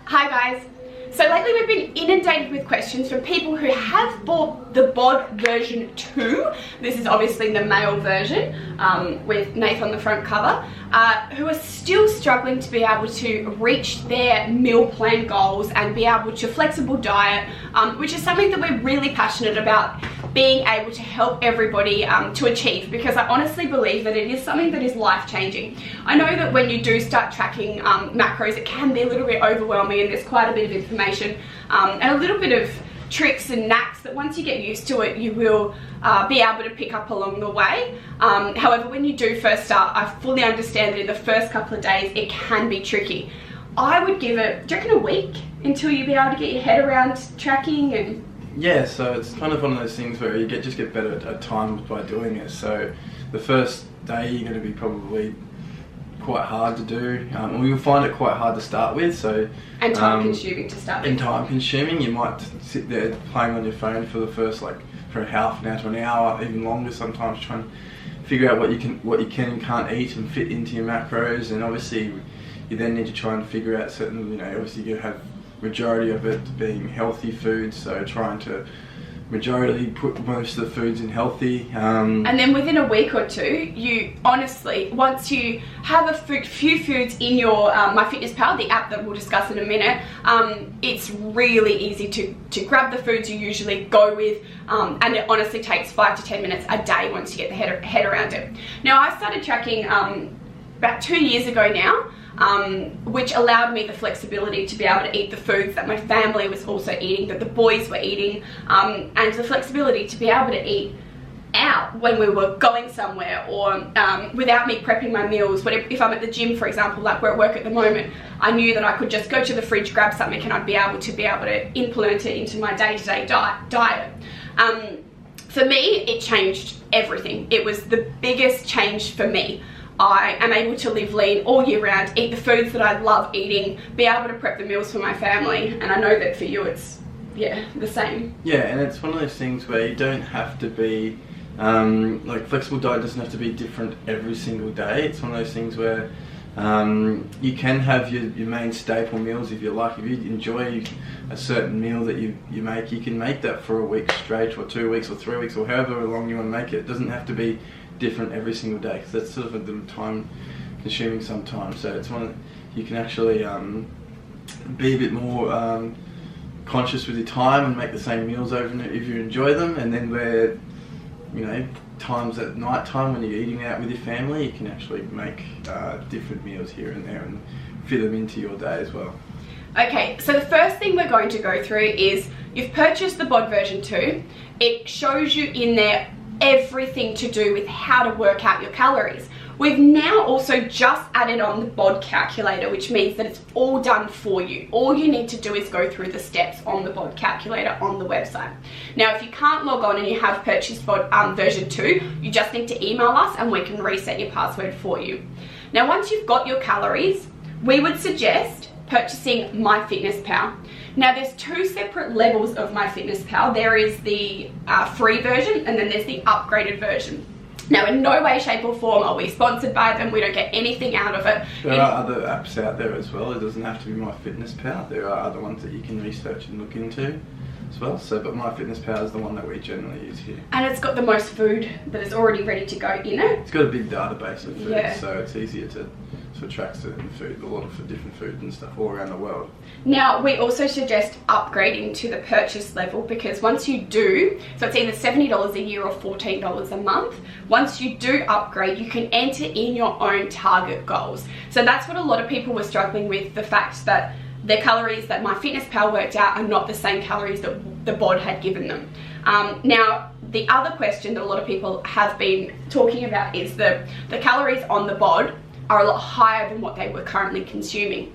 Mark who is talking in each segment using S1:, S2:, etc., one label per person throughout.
S1: Hi guys. So lately we've been inundated with questions from people who have bought the bod version 2. This is obviously the male version with Nathan on the front cover, who are still struggling to be able to reach their meal plan goals and be able to flexible diet, which is something that we're really passionate about being able to help everybody to achieve, because I honestly believe that it is something that is life-changing. I know that when you do start tracking macros, it can be a little bit overwhelming and there's quite a bit of information and a little bit of tricks and knacks that once you get used to it, you will be able to pick up along the way. However, when you do first start, I fully understand that in the first couple of days, it can be tricky. I would give it, do you reckon, a week until you be able to get your head around tracking? And
S2: yeah, so it's kind of one of those things where you just get better at times by doing it. So the first day you're going to be probably quite hard to do. You'll find it quite hard to start with. So
S1: and time consuming to start with.
S2: And time consuming. You might sit there playing on your phone for the first, for a half an hour to an hour, even longer sometimes, trying to figure out what you can and can't eat and fit into your macros. And obviously you then need to try and figure out certain, obviously you have majority of it being healthy foods, so trying to majority put most of the foods in healthy.
S1: And then within a week or two, you honestly, once you have a few foods in your MyFitnessPal, the app that we'll discuss in a minute, it's really easy to grab the foods you usually go with, and it honestly takes 5 to 10 minutes a day once you get the head around it. Now, I started tracking about 2 years ago now, which allowed me the flexibility to be able to eat the foods that my family was also eating, that the boys were eating, and the flexibility to be able to eat out when we were going somewhere, or without me prepping my meals. If I'm at the gym, for example, like we're at work at the moment, I knew that I could just go to the fridge, grab something, and I'd be able to implement it into my day-to-day diet. For me, it changed everything. It was the biggest change for me. I am able to live lean all year round, eat the foods that I love eating, be able to prep the meals for my family, and I know that for you it's, the same. Yeah,
S2: and it's one of those things where you don't have to be, flexible diet doesn't have to be different every single day. It's one of those things where you can have your main staple meals if you like. If you enjoy a certain meal that you make, you can make that for a week straight, or 2 weeks, or 3 weeks, or however long you want to make it. It doesn't have to be different every single day, because that's sort of the time consuming sometimes. So it's one that you can actually be a bit more conscious with your time and make the same meals over if you enjoy them. And then where times at night time when you're eating out with your family, you can actually make different meals here and there and fit them into your day as well.
S1: Okay, so the first thing we're going to go through is you've purchased the bod version 2. It shows you in there everything to do with how to work out your calories. We've now also just added on the bod calculator, which means that it's all done for you. All you need to do is go through the steps on the bod calculator on the website. Now, if you can't log on and you have purchased bod version 2, you just need to email us and we can reset your password for you. Now, once you've got your calories, we would suggest purchasing MyFitnessPal. Now, there's 2 separate levels of MyFitnessPal. There is the free version, and then there's the upgraded version. Now, in no way, shape or form are we sponsored by them. We don't get anything out of it.
S2: There are other apps out there as well. It doesn't have to be MyFitnessPal. There are other ones that you can research and look into as well. But MyFitnessPal is the one that we generally use here.
S1: And it's got the most food that is already ready to go in it.
S2: It's got a big database of food, so it's easier to track certain food, a lot of different foods and stuff all around the world.
S1: Now, we also suggest upgrading to the purchase level, because once you do, so it's either $70 a year or $14 a month. Once you do upgrade, you can enter in your own target goals. So that's what a lot of people were struggling with, the fact that the calories that MyFitnessPal worked out are not the same calories that the bod had given them. Now, the other question that a lot of people have been talking about is the calories on the bod are a lot higher than what they were currently consuming.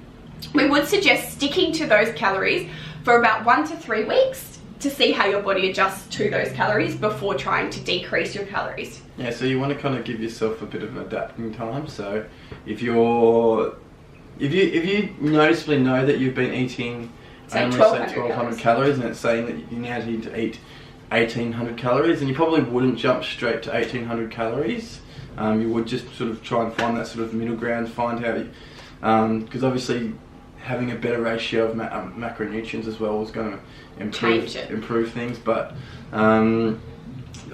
S1: We would suggest sticking to those calories for about 1 to 3 weeks to see how your body adjusts to those calories before trying to decrease your calories.
S2: Yeah, so you want to kind of give yourself a bit of adapting time. So if you noticeably know that you've been eating only 1200 calories, and it's saying that you now need to eat 1800 calories, and you probably wouldn't jump straight to 1800 calories. You would just sort of try and find that sort of middle ground, find how, because obviously having a better ratio of macronutrients as well is going to improve things. But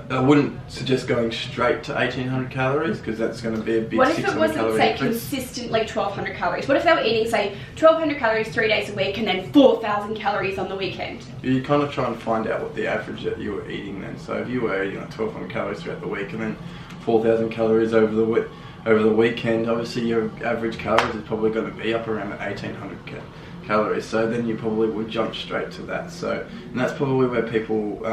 S2: I wouldn't suggest going straight to 1800 calories because that's going to be a big 600 calorie increase.
S1: What if it wasn't, say, consistently 1200 calories? What if they were eating, say, 1200 calories 3 days a week and then 4000 calories on the weekend?
S2: You kind of try and find out what the average that you were eating then. So if you were eating like 1200 calories throughout the week and then 4000 calories over the weekend, obviously your average calories is probably going to be up around 1800 calories. So then you probably would jump straight to that. So, and that's probably where people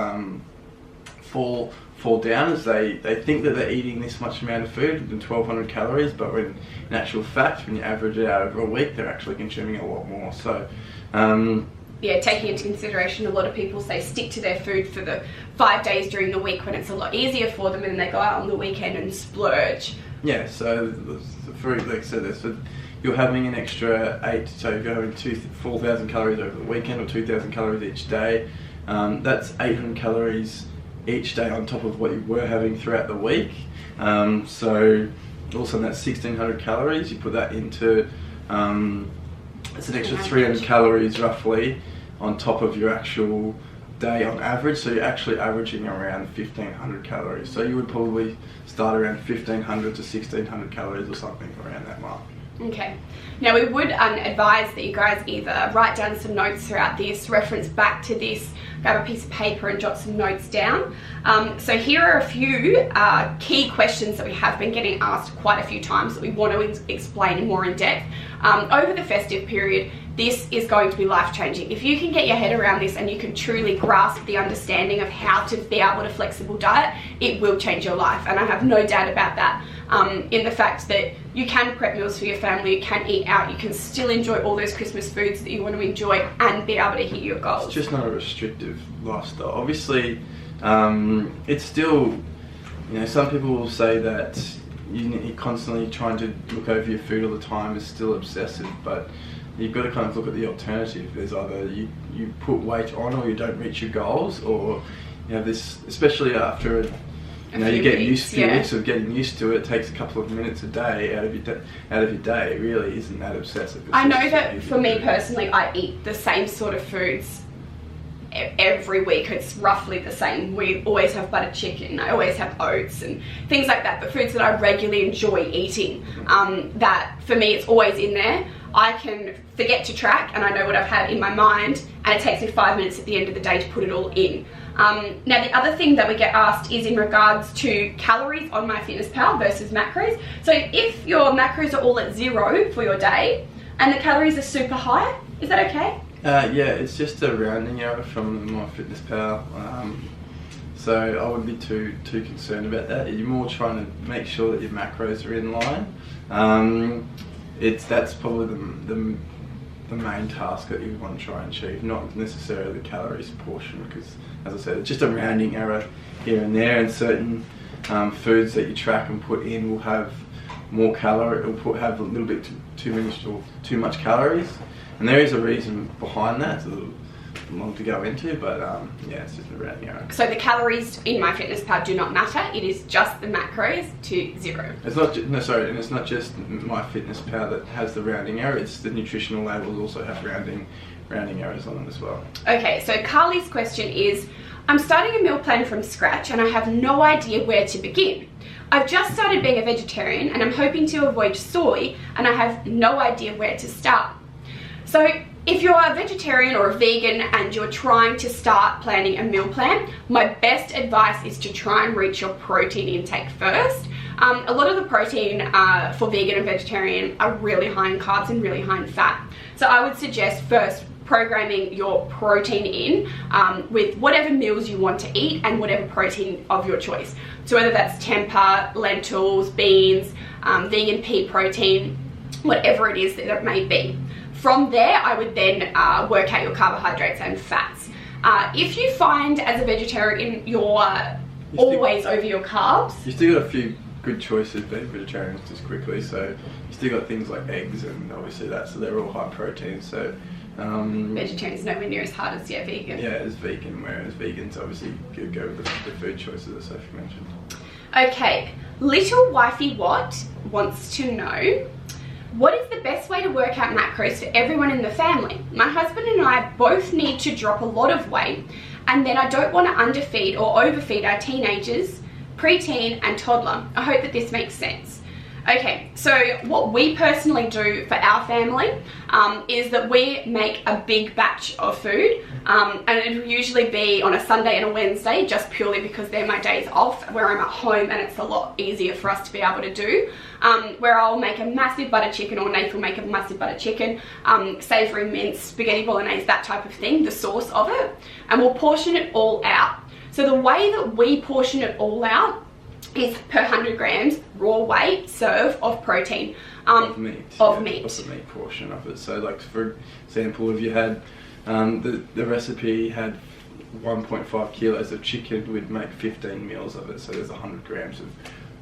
S2: fall down, as they think that they're eating this much amount of food and 1200 calories, but when in actual fact, when you average it out over a week, they're actually consuming a lot more. So
S1: yeah, taking into consideration, a lot of people say stick to their food for the 5 days during the week when it's a lot easier for them, and they go out on the weekend and splurge.
S2: Yeah, so for, like I said, so you're having an extra 8, so if you're having 4,000 calories over the weekend or 2,000 calories each day, that's 800 calories each day on top of what you were having throughout the week. So also that's 1600 calories. You put that into, it's an extra 300 calories roughly on top of your actual day on average. So you're actually averaging around 1500 calories. So you would probably start around 1500 to 1600 calories or something around that mark.
S1: Okay. Now we would advise that you guys either write down some notes throughout this, reference back to this, grab a piece of paper and jot some notes down. So here are a few key questions that we have been getting asked quite a few times that we want to explain more in depth. Over the festive period, this is going to be life-changing. If you can get your head around this and you can truly grasp the understanding of how to be able to flexible diet, it will change your life. And I have no doubt about that, in the fact that you can prep meals for your family, you can eat out, you can still enjoy all those Christmas foods that you want to enjoy and be able to hit your goals.
S2: It's just not a restrictive lifestyle. Obviously, it's still, you know, some people will say that you're constantly trying to look over your food all the time is still obsessive, but you've got to kind of look at the alternative. There's either you put weight on or you don't reach your goals, or you have this, especially after you get used to weeks of getting used to it. It takes a couple of minutes a day out of your day. It really isn't that obsessive.
S1: I know that for me personally, I eat the same sort of foods every week. It's roughly the same. We always have buttered chicken, I always have oats and things like that, but foods that I regularly enjoy eating, that for me it's always in there. I can forget to track and I know what I've had in my mind, and it takes me 5 minutes at the end of the day to put it all in. Now the other thing that we get asked is in regards to calories on MyFitnessPal versus macros. So if your macros are all at 0 for your day and the calories are super high, is that okay?
S2: Yeah, it's just a rounding error from MyFitnessPal. So I wouldn't be too concerned about that. You're more trying to make sure that your macros are in line. That's probably the main task that you want to try and achieve, not necessarily the calories portion, because as I said, it's just a rounding error here and there, and certain foods that you track and put in will have more calorie, will have a little bit too much calories, and there is a reason behind that. It's a little long to go into, but yeah, it's just a rounding error. So
S1: the calories in MyFitnessPal do not matter. It is just the macros to 0.
S2: It's not and it's not just MyFitnessPal that has the rounding error. It's the nutritional labels also have rounding errors on them as well.
S1: Okay, so Carly's question is, I'm starting a meal plan from scratch and I have no idea where to begin. I've just started being a vegetarian and I'm hoping to avoid soy, and I have no idea where to start. So if you're a vegetarian or a vegan and you're trying to start planning a meal plan, my best advice is to try and reach your protein intake first. A lot of the protein for vegan and vegetarian are really high in carbs and really high in fat. So I would suggest first programming your protein in with whatever meals you want to eat and whatever protein of your choice. So whether that's tempeh, lentils, beans, vegan pea protein, whatever it is that it may be. From there, I would then work out your carbohydrates and fats. If you find as a vegetarian you're always over your carbs.
S2: You still got a few good choices being vegetarian, just quickly. So you still got things like eggs and obviously so they're all high protein. So
S1: vegetarian's nowhere near as hard as vegan.
S2: Yeah, as vegan, whereas vegans obviously go with the food choices that Sophie mentioned.
S1: Okay, Little Wifey Watt wants to know, What is the best way to work out macros for everyone in the family? My husband and I both need to drop a lot of weight, and then I don't want to underfeed or overfeed our teenagers, preteen and toddler. I hope that this makes sense. Okay, so what we personally do for our family is that we make a big batch of food, and it'll usually be on a Sunday and a Wednesday, just purely because they're my days off where I'm at home and it's a lot easier for us to be able to do, where I'll make a massive butter chicken, or Nathan will make a massive butter chicken, savoury mince, spaghetti bolognese, that type of thing, the sauce of it, and we'll portion it all out. So the way that we portion it all out is per 100 grams raw weight serve of protein.
S2: Of meat.
S1: Of
S2: yeah,
S1: meat.
S2: Of the meat portion of it. So like, for example, if you had, the recipe had 1.5 kilos of chicken, we'd make 15 meals of it. So there's 100 grams of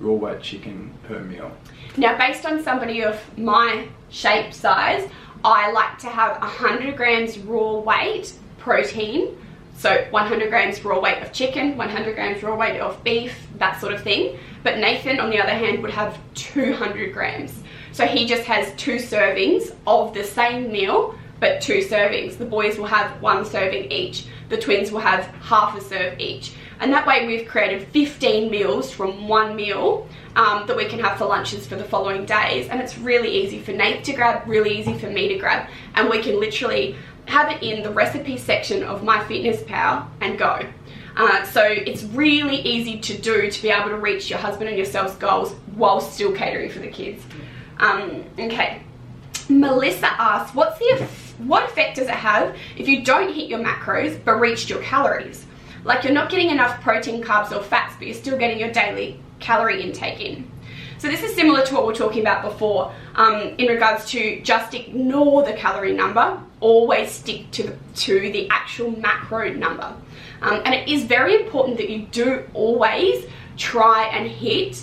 S2: raw weight chicken per meal.
S1: Now, based on somebody of my shape size, I like to have 100 grams raw weight protein. So 100 grams raw weight of chicken, 100 grams raw weight of beef, that sort of thing. But Nathan, on the other hand, would have 200 grams. So he just has 2 servings of the same meal, but 2 servings. The boys will have 1 serving each. The twins will have half a serve each. And that way we've created 15 meals from one meal that we can have for lunches for the following days. And it's really easy for Nate to grab, really easy for me to grab. And we can literally have it in the recipe section of MyFitnessPal and go. So it's really easy to do, to be able to reach your husband and yourselves goals while still catering for the kids. Okay. Melissa asks, what effect does it have if you don't hit your macros but reached your calories? Like, you're not getting enough protein, carbs or fats, but you're still getting your daily calorie intake in. So this is similar to what we were talking about before, in regards to just ignore the calorie number, always stick to the actual macro number. And it is very important that you do always try and hit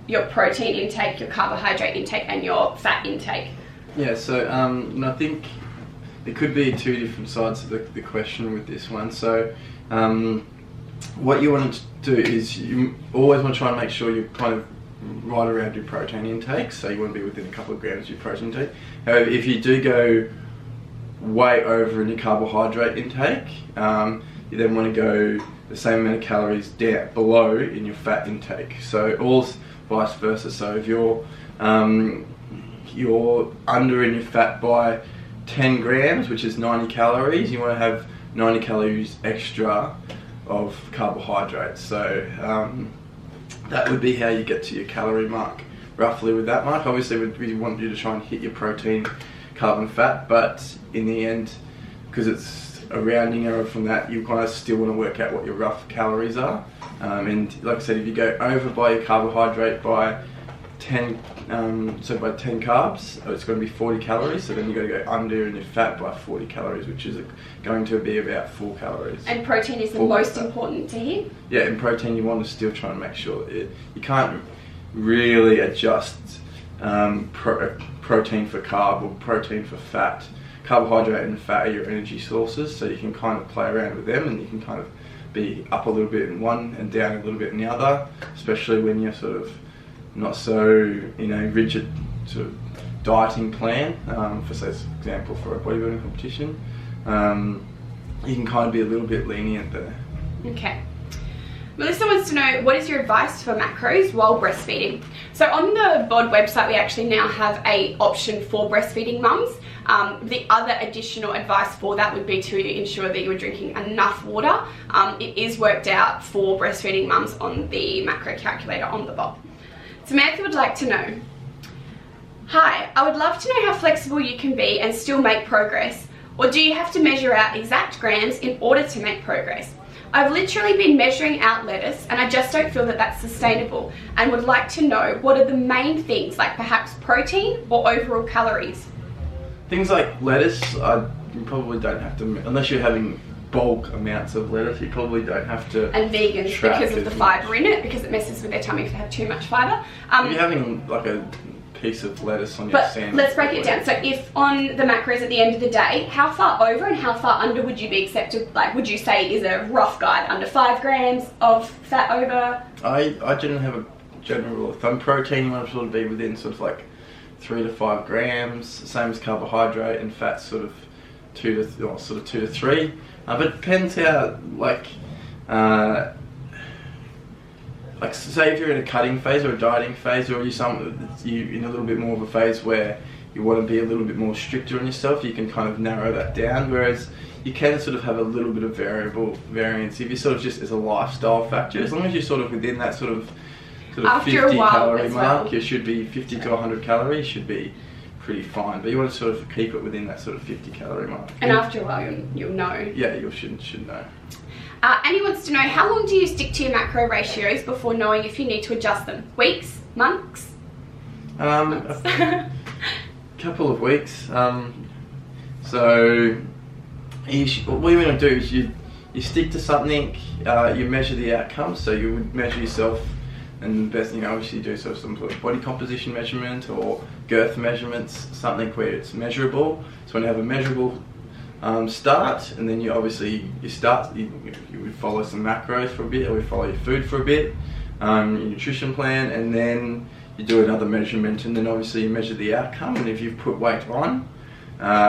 S1: your protein intake, your carbohydrate intake and your fat intake.
S2: Yeah, so and I think there could be 2 different sides of the question with this one. So what you want to do is you always want to try and make sure you're kind of right around your protein intake, so you want to be within a couple of grams of your protein intake. However, if you do go way over in your carbohydrate intake, you then want to go the same amount of calories down below in your fat intake. So all vice versa. So if you're under in your fat by 10 grams, which is 90 calories, you want to have 90 calories extra of carbohydrates. So that would be how you get to your calorie mark, roughly with that mark. Obviously we want you to try and hit your protein, carb and fat, but in the end, because it's a rounding error from that, you kind of still want to work out what your rough calories are. And like I said, if you go over by your carbohydrate by 10, so by 10 carbs, it's going to be 40 calories, so then you've got to go under in your fat by 40 calories, which is going to be about 4 calories.
S1: And protein is the most important to hit? Yeah,
S2: in protein you want to still try and make sure that you can't really adjust protein for carb or protein for fat. Carbohydrate and fat are your energy sources, so you can kind of play around with them, and you can kind of be up a little bit in one and down a little bit in the other, especially when you're sort of not so, rigid sort of dieting plan, for say, example, for a bodybuilding competition. You can kind of be a little bit lenient there.
S1: Okay. Melissa wants to know, what is your advice for macros while breastfeeding? So on the BOD website, we actually now have an option for breastfeeding mums. The other additional advice for that would be to ensure that you are drinking enough water. It is worked out for breastfeeding mums on the macro calculator on the BOD. Samantha would like to know, hi, I would love to know how flexible you can be and still make progress, or do you have to measure out exact grams in order to make progress? I've literally been measuring out lettuce and I just don't feel that that's sustainable, and would like to know what are the main things, like perhaps protein or overall calories.
S2: Things like lettuce, you probably don't have to, unless you're having bulk amounts of lettuce, you probably don't have to.
S1: And vegans, because of the fibre in it, because it messes with their tummy if they have too much fibre.
S2: If you're having like a piece of lettuce on your sandwich.
S1: Let's break it down. So if on the macros at the end of the day, how far over and how far under would you be accepted? Like, would you say is a rough guide under 5 grams of fat over?
S2: I generally have a general rule of thumb. Protein, you want to sort of be within sort of like 3 to 5 grams. Same as carbohydrate, and fats sort of 2 to 3. But it depends how like say if you're in a cutting phase or a dieting phase, or you in a little bit more of a phase where you want to be a little bit more stricter on yourself, you can kind of narrow that down. Whereas you can sort of have a little bit of variance if you sort of just as a lifestyle factor. As long as you're sort of within that sort of 50 calorie mark, you should be 50 to 100 calories should be pretty fine. But you want to sort of keep it within that sort of 50 calorie mark.
S1: And after a while, you'll know.
S2: Yeah, you should know.
S1: And he wants to know, how long do you stick to your macro ratios before knowing if you need to adjust them? Weeks? Months?
S2: A couple of weeks. So what you want to do is you stick to something, you measure the outcomes. So you would measure yourself, and the best thing, obviously, do some sort of body composition measurement or girth measurements, something where it's measurable. So when you have a measurable start, and then you would follow some macros for a bit, or we follow your food for a bit, your nutrition plan, and then you do another measurement, and then obviously you measure the outcome. And if you've put weight on,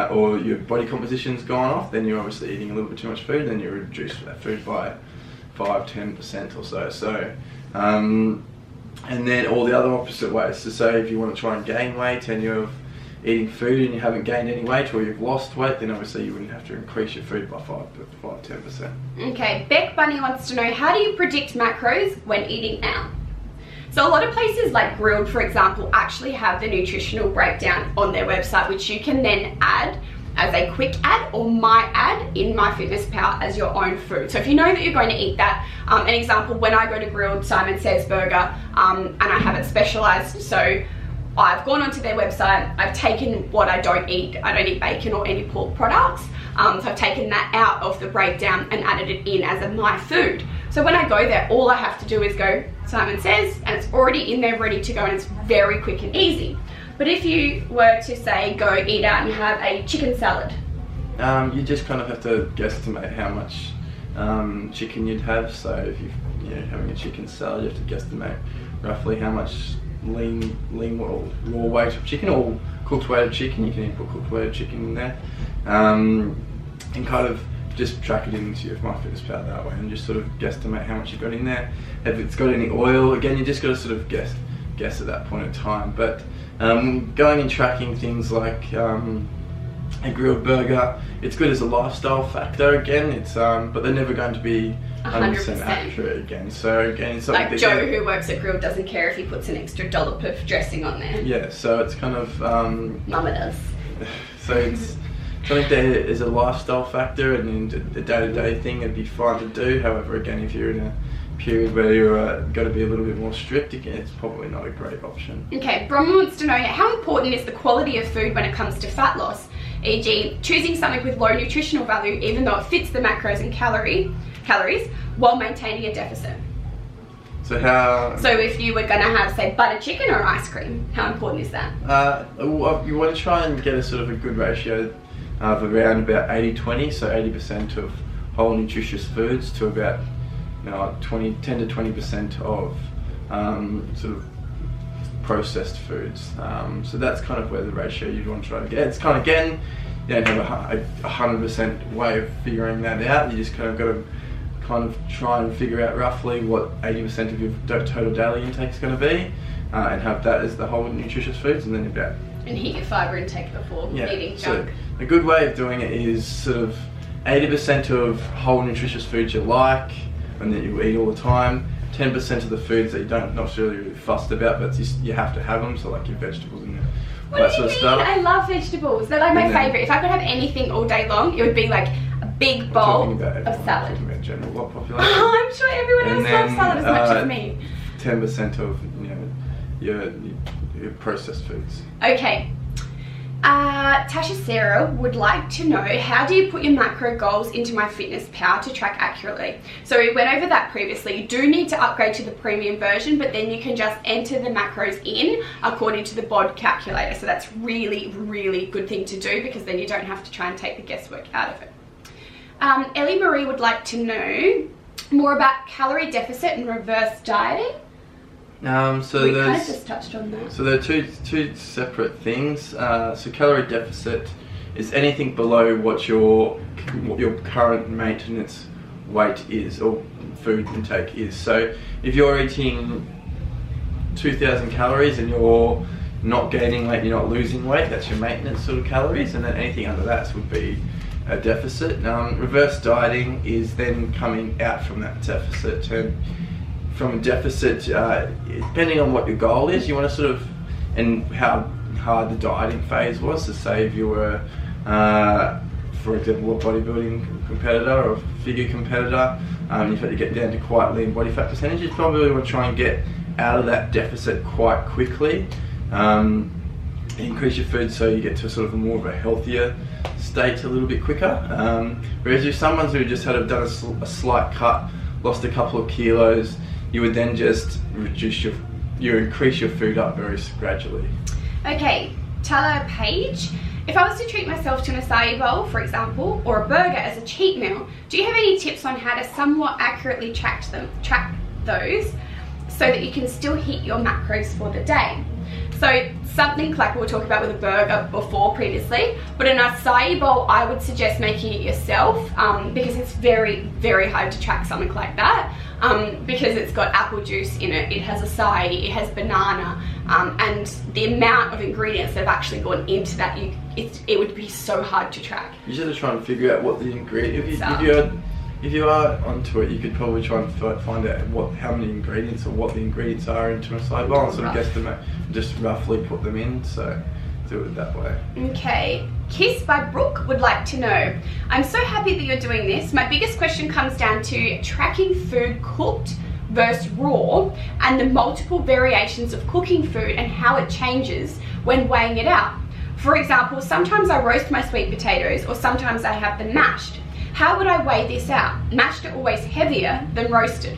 S2: or your body composition's gone off, then you're obviously eating a little bit too much food, then you reduce that food by 5-10% or so. So and then all the other opposite ways. So say if you want to try and gain weight and you're eating food and you haven't gained any weight, or you've lost weight, then obviously you wouldn't have to increase your food by 5-10%.
S1: Okay, Beck Bunny wants to know, how do you predict macros when eating out? So a lot of places like Grilled, for example, actually have the nutritional breakdown on their website, which you can then add as a quick ad or my ad in MyFitnessPal as your own food. So if you know that you're going to eat that, an example, when I go to Grilled, Simon Says Burger, and I have it specialized, so I've gone onto their website, I've taken what I don't eat bacon or any pork products, so I've taken that out of the breakdown and added it in as my food. So when I go there, all I have to do is go Simon Says, and it's already in there ready to go, and it's very quick and easy. But if you were to say go eat out and have a chicken salad,
S2: you just kind of have to guesstimate how much chicken you'd have. So if you're having a chicken salad, you have to guesstimate roughly how much lean or raw weight of chicken, or cooked weight of chicken. You can even put cooked weight of chicken in there, and kind of just track it into your MyFitnessPal that way, and just sort of guesstimate how much you've got in there. If it's got any oil, again, you just got to sort of guess at that point in time. But going and tracking things like a grilled burger, it's good as a lifestyle factor. Again, it's but they're never going to be 100% accurate again. So again, it's
S1: like Joe, who works at Grilled, doesn't care if he puts an extra dollop of dressing on there.
S2: Yeah, so it's kind of
S1: Mama does.
S2: So it's something that is a lifestyle factor, and in the day-to-day thing, it'd be fine to do. However, again, if you're in a period where you're got to be a little bit more strict, again, it's probably not a great option. Okay,
S1: Brom wants to know, how important is the quality of food when it comes to fat loss? E.g., choosing something with low nutritional value even though it fits the macros and calories while maintaining a deficit.
S2: So
S1: if you were going to have, say, butter chicken or ice cream, how important is that?
S2: You want to try and get a sort of a good ratio of around about 80-20, so 80% of whole nutritious foods to about 10 to 20% of sort of processed foods. So that's kind of where the ratio you'd want to try to get. It's kind of, again, you don't have a 100% way of figuring that out. You just kind of got to kind of try and figure out roughly what 80% of your total daily intake is going to be, and have that as the whole nutritious foods, and then about
S1: and hit your fibre intake before eating junk.
S2: So a good way of doing it is sort of 80% of whole nutritious foods you like and that you eat all the time, 10% of the foods that you don't not really fussed about, but you have to have them, so like your vegetables and that sort of stuff.
S1: I love vegetables. They're like my favourite. If I could have anything all day long, it would be like a big bowl of salad.
S2: I'm talking about general lot population.
S1: Oh, I'm sure everyone else loves salad as much as me.
S2: 10% of your processed foods.
S1: Okay. Tasha Sarah would like to know, how do you put your macro goals into MyFitnessPal to track accurately? So we went over that previously. You do need to upgrade to the premium version, but then you can just enter the macros in according to the BOD calculator. So that's really, really good thing to do, because then you don't have to try and take the guesswork out of it. Ellie Marie would like to know more about calorie deficit and reverse dieting.
S2: So
S1: we kind of just touched on that.
S2: So there are two separate things. So calorie deficit is anything below what your current maintenance weight is, or food intake is. So if you're eating 2,000 calories and you're not gaining weight, you're not losing weight, that's your maintenance sort of calories, and then anything under that would be a deficit. Reverse dieting is then coming out from that deficit, and from a deficit, depending on what your goal is, you want to sort of, and how hard the dieting phase was. So say if you were, for example, a bodybuilding competitor or a figure competitor, you've had to get down to quite lean body fat percentage, you probably want to try and get out of that deficit quite quickly. Increase your food so you get to sort of a more of a healthier state a little bit quicker. Whereas if someone who just had done a slight cut, lost a couple of kilos, you would then just increase your food up very gradually.
S1: Okay, Tala Page, if I was to treat myself to an acai bowl, for example, or a burger as a cheat meal, do you have any tips on how to somewhat accurately track those so that you can still hit your macros for the day? So something like we were talking about with a burger before previously, but an acai bowl, I would suggest making it yourself, because it's very, very hard to track something like that, because it's got apple juice in it, it has acai, it has banana, and the amount of ingredients that have actually gone into that, it would be so hard to track.
S2: You just have to try and figure out what the ingredient, if you are onto it, you could probably try and find out how many ingredients or what the ingredients are into a acai bowl and sort of guesstimate, just roughly put them in, so do it that way.
S1: Okay, Kiss by Brooke would like to know, I'm so happy that you're doing this. My biggest question comes down to tracking food cooked versus raw and the multiple variations of cooking food and how it changes when weighing it out. For example, sometimes I roast my sweet potatoes or sometimes I have them mashed. How would I weigh this out? Mashed are always heavier than roasted.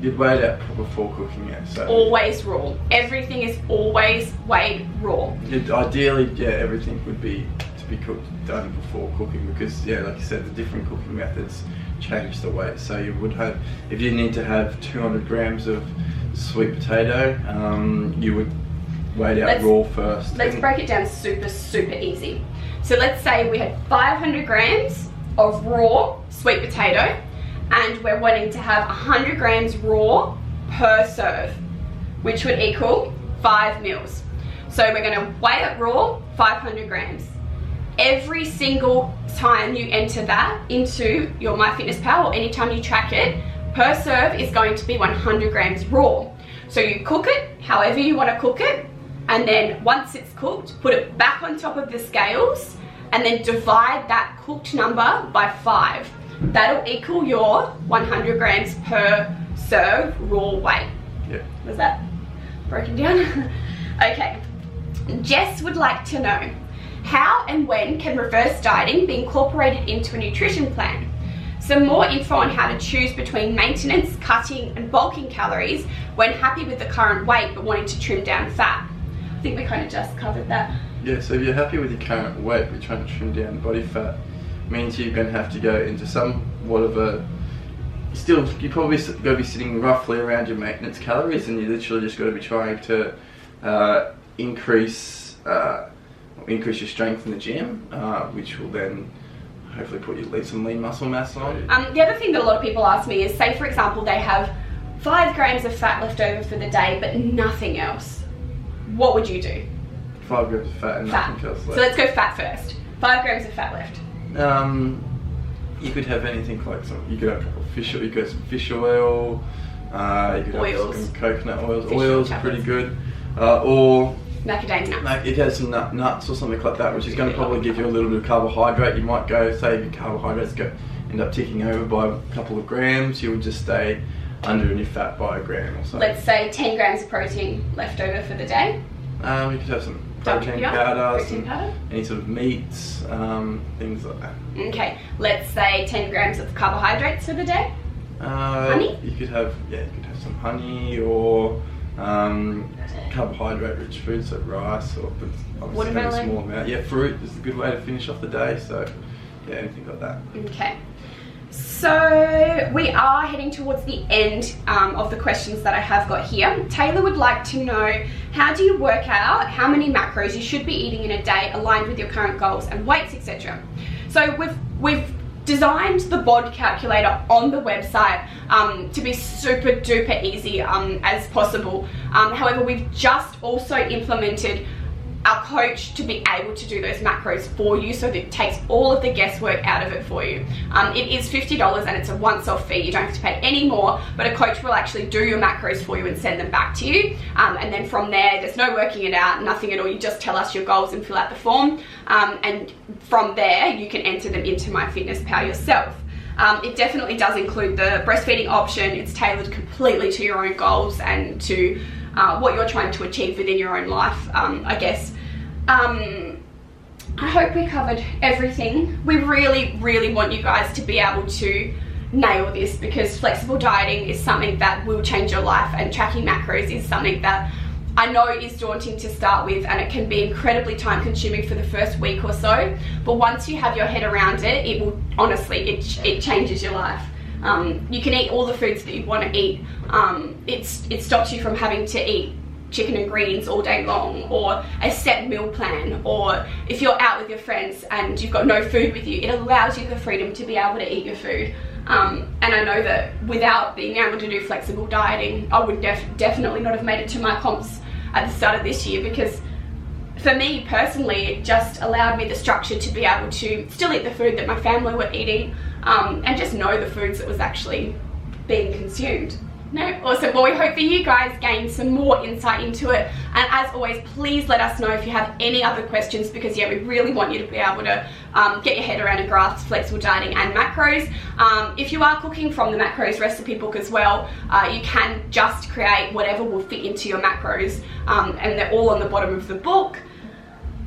S2: You'd weigh it out before cooking it. So
S1: always raw. Everything is always weighed raw.
S2: Ideally, yeah, everything would be to be done before cooking, because yeah, like you said, the different cooking methods change the weight. So you would have, if you need to have 200 grams of sweet potato, you would weigh it out raw first.
S1: Let's break it down super easy. So let's say we had 500 grams of raw sweet potato and we're wanting to have 100 grams raw per serve, which would equal 5 meals. So we're going to weigh it raw, 500 grams. Every single time you enter that into your MyFitnessPal, or anytime you track it, per serve is going to be 100 grams raw. So you cook it however you want to cook it, and then once it's cooked, put it back on top of the scales and then divide that cooked number by 5. That'll equal your 100 grams per serve raw weight.
S2: Yeah.
S1: Was that broken down? Okay. Jess would like to know, how and when can reverse dieting be incorporated into a nutrition plan? Some more info on how to choose between maintenance, cutting and bulking calories when happy with the current weight but wanting to trim down fat. I think we kind of just covered that.
S2: Yeah, so if you're happy with your current weight but trying to trim down body fat, means you're going to have to go into somewhat of a, you probably got to be sitting roughly around your maintenance calories, and you literally just got to be trying to increase your strength in the gym, which will then hopefully put some lean muscle mass on.
S1: The other thing that a lot of people ask me is, say for example they have 5 grams of fat left over for the day but nothing else. What would you do?
S2: 5 grams of fat and nothing else left.
S1: So let's go fat first. 5 grams of fat left.
S2: You could have anything like you could have a couple of fish oil, you could have some fish oil, you could
S1: oils.
S2: have some coconut oils.
S1: Fish
S2: oils
S1: oil
S2: are pretty good. Or
S1: macadamia nuts.
S2: Like, if you had some nuts or something like that, which is going to probably give you a little bit of carbohydrate, you might go, say your carbohydrates end up ticking over by a couple of grams, you would just stay under in your fat by a gram or something.
S1: Let's say 10 grams of protein left over for the day.
S2: You could have some protein powder, any sort of meats, things like that.
S1: Okay, let's say 10 grams of carbohydrates for the day. Honey?
S2: You could have some honey or carbohydrate-rich foods like rice, or obviously a small amount. Yeah, fruit is a good way to finish off the day. So yeah, anything like that.
S1: Okay. So we are heading towards the end of the questions that I have got here. Taylor would like to know, how do you work out how many macros you should be eating in a day aligned with your current goals and weights, etc.? So we've designed the BOD calculator on the website to be super duper easy as possible. However, we've just also implemented our coach to be able to do those macros for you, so that it takes all of the guesswork out of it for you. It is $50 and it's a once-off fee. You don't have to pay any more, but a coach will actually do your macros for you and send them back to you. And then from there, there's no working it out, nothing at all. You just tell us your goals and fill out the form. And from there, you can enter them into MyFitnessPal yourself. It definitely does include the breastfeeding option. It's tailored completely to your own goals and to what you're trying to achieve within your own life, I guess. I hope we covered everything. We really want you guys to be able to nail this, because flexible dieting is something that will change your life, and tracking macros is something that I know is daunting to start with, and it can be incredibly time consuming for the first week or so, but once you have your head around it, it will, honestly, it changes your life. You can eat all the foods that you want to eat. It stops you from having to eat chicken and greens all day long, or a set meal plan, or if you're out with your friends and you've got no food with you, it allows you the freedom to be able to eat your food. And I know that without being able to do flexible dieting, I would definitely not have made it to my comps at the start of this year, because for me personally, it just allowed me the structure to be able to still eat the food that my family were eating, and just know the foods that was actually being consumed. No, awesome. Well, we hope that you guys gain some more insight into it, and as always, please let us know if you have any other questions, because yeah, we really want you to be able to get your head around and grasp flexible dieting and macros. If you are cooking from the macros recipe book as well, you can just create whatever will fit into your macros, and they're all on the bottom of the book.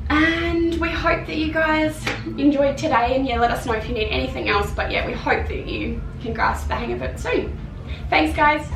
S1: And we hope that you guys enjoyed today, and yeah, let us know if you need anything else, but yeah, we hope that you can grasp the hang of it soon. Thanks guys.